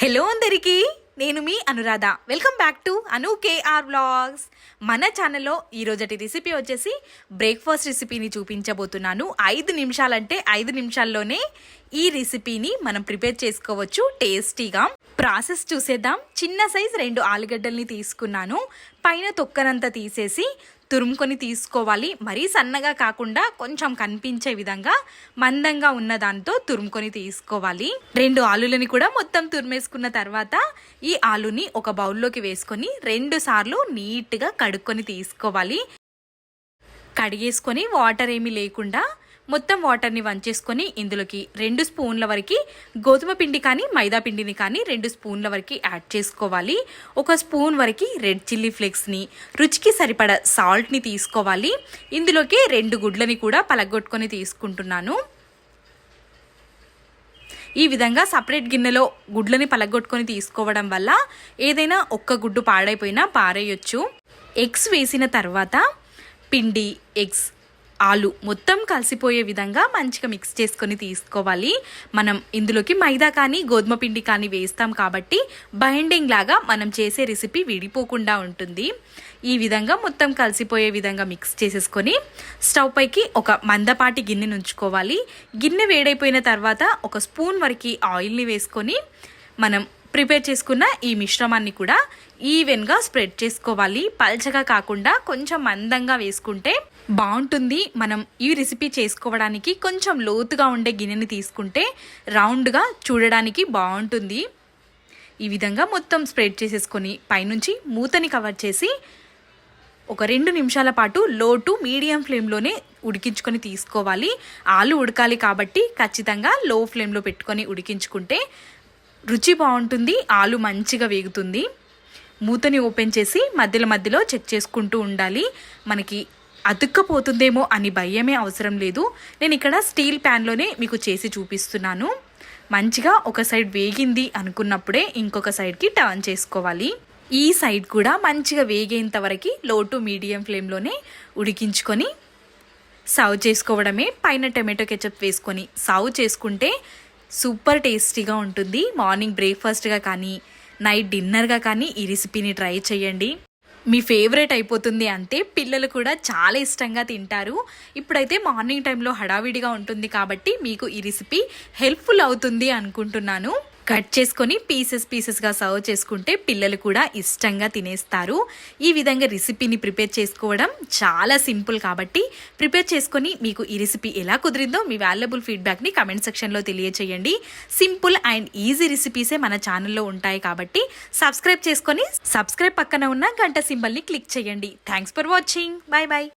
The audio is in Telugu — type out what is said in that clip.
హలో అందరికీ, నేను మీ Anuradha. Welcome back to Anu K R vlogs. మన ఛానల్లో ఈరోజటి రెసిపీ వచ్చేసి బ్రేక్ఫాస్ట్ రెసిపీని చూపించబోతున్నాను. 5 నిమిషాలంటే 5 నిమిషాల్లోనే ఈ రెసిపీని మనం ప్రిపేర్ చేసుకోవచ్చు టేస్టీగా. ప్రాసెస్ చూసేద్దాం. చిన్న సైజ్ 2 ఆలుగడ్డల్ని తీసుకున్నాను. పైన తొక్కనంతా తీసేసి తురుముకొని తీసుకోవాలి. మరీ సన్నగా కాకుండా కొంచెం కనిపించే విధంగా మందంగా ఉన్న దాంతో తురుముకొని తీసుకోవాలి. 2 ఆలులని కూడా మొత్తం తురిమేసుకున్న తర్వాత ఈ ఆలుని ఒక బౌల్లోకి వేసుకొని 2 సార్లు నీట్గా కడుక్కొని తీసుకోవాలి. కడిగేసుకొని వాటర్ ఏమీ లేకుండా మొత్తం వాటర్ని వంచేసుకొని ఇందులోకి 2 స్పూన్ల వరకు గోధుమ పిండి కానీ మైదా పిండిని కానీ 2 స్పూన్ల వరకు యాడ్ చేసుకోవాలి. 1 స్పూన్ వరకు రెడ్ చిల్లీ ఫ్లేక్స్ని, రుచికి సరిపడ సాల్ట్ని తీసుకోవాలి. ఇందులోకి 2 గుడ్లని కూడా పలగొట్టుకొని తీసుకుంటున్నాను. ఈ విధంగా సపరేట్ గిన్నెలో గుడ్లని పలగొట్టుకొని తీసుకోవడం వల్ల ఏదైనా ఒక్క గుడ్డు పాడైపోయినా పారేయొచ్చు. ఎగ్స్ వేసిన తర్వాత పిండి, ఎగ్స్, ఆలు మొత్తం కలిసిపోయే విధంగా మంచిగా మిక్స్ చేసుకొని తీసుకోవాలి. మనం ఇందులోకి మైదా కానీ గోధుమ పిండి కానీ వేస్తాం కాబట్టి బైండింగ్ లాగా మనం చేసే రెసిపీ విడిపోకుండా ఉంటుంది. ఈ విధంగా మొత్తం కలిసిపోయే విధంగా మిక్స్ చేసేసుకొని స్టవ్ పైకి ఒక మందపాటి గిన్నె ఉంచుకోవాలి. గిన్నె వేడైపోయిన తర్వాత 1 స్పూన్ వరకు ఆయిల్ని వేసుకొని మనం ప్రిపేర్ చేసుకున్న ఈ మిశ్రమాన్ని కూడా ఈవెన్గా స్ప్రెడ్ చేసుకోవాలి. పల్చగా కాకుండా కొంచెం మందంగా వేసుకుంటే బాగుంటుంది. మనం ఈ రెసిపీ చేసుకోవడానికి కొంచెం లోతుగా ఉండే గిన్నెని తీసుకుంటే రౌండ్గా చూడడానికి బాగుంటుంది. ఈ విధంగా మొత్తం స్ప్రెడ్ చేసేసుకొని పైనుంచి మూతని కవర్ చేసి ఒక 2 నిమిషాల పాటు లో టు మీడియం ఫ్లేమ్లోనే ఉడికించుకొని తీసుకోవాలి. ఆలు ఉడకాలి కాబట్టి ఖచ్చితంగా లో ఫ్లేమ్లో పెట్టుకొని ఉడికించుకుంటే రుచి బాగుంటుంది, ఆలు మంచిగా వేగుతుంది. మూతని ఓపెన్ చేసి మధ్యలో మధ్యలో చెక్ చేసుకుంటూ ఉండాలి. మనకి అతుక్కపోతుందేమో అని భయమే అవసరం లేదు. నేను ఇక్కడ స్టీల్ ప్యాన్లోనే మీకు చేసి చూపిస్తున్నాను. మంచిగా ఒక సైడ్ వేగింది అనుకున్నప్పుడే ఇంకొక సైడ్కి టర్న్ చేసుకోవాలి. ఈ సైడ్ కూడా మంచిగా వేగేంత వరకు లో టు మీడియం ఫ్లేమ్లోనే ఉడికించుకొని సర్వ్ చేసుకోవడమే. పైన టమాటో కెచప్ వేసుకొని సర్వ్ చేసుకుంటే సూపర్ టేస్టీగా ఉంటుంది. మార్నింగ్ బ్రేక్ఫాస్ట్గా కానీ నైట్ డిన్నర్గా కానీ ఈ రెసిపీని ట్రై చేయండి. మీ ఫేవరెట్ అయిపోతుంది. అంతే, పిల్లలు కూడా చాలా ఇష్టంగా తింటారు. ఇప్పుడైతే మార్నింగ్ టైంలో హడావిడిగా ఉంటుంది కాబట్టి మీకు ఈ రెసిపీ హెల్ప్ఫుల్ అవుతుంది అనుకుంటున్నాను. కట్ చేసుకొని పీసెస్గా సర్వ్ చేసుకుంటే పిల్లలు కూడా ఇష్టంగా తినేస్తారు. ఈ విధంగా రెసిపీని ప్రిపేర్ చేసుకోవడం చాలా సింపుల్ కాబట్టి ప్రిపేర్ చేసుకొని మీకు ఈ రెసిపీ ఎలా కుదిరిందో మీ వాల్యుబుల్ ఫీడ్బ్యాక్ని కమెంట్ సెక్షన్లో తెలియచేయండి. సింపుల్ అండ్ ఈజీ రెసిపీసే మన ఛానల్లో ఉంటాయి కాబట్టి సబ్స్క్రైబ్ చేసుకొని సబ్స్క్రైబ్ పక్కన ఉన్న గంట సింబల్ని క్లిక్ చేయండి. Thanks for watching. Bye bye.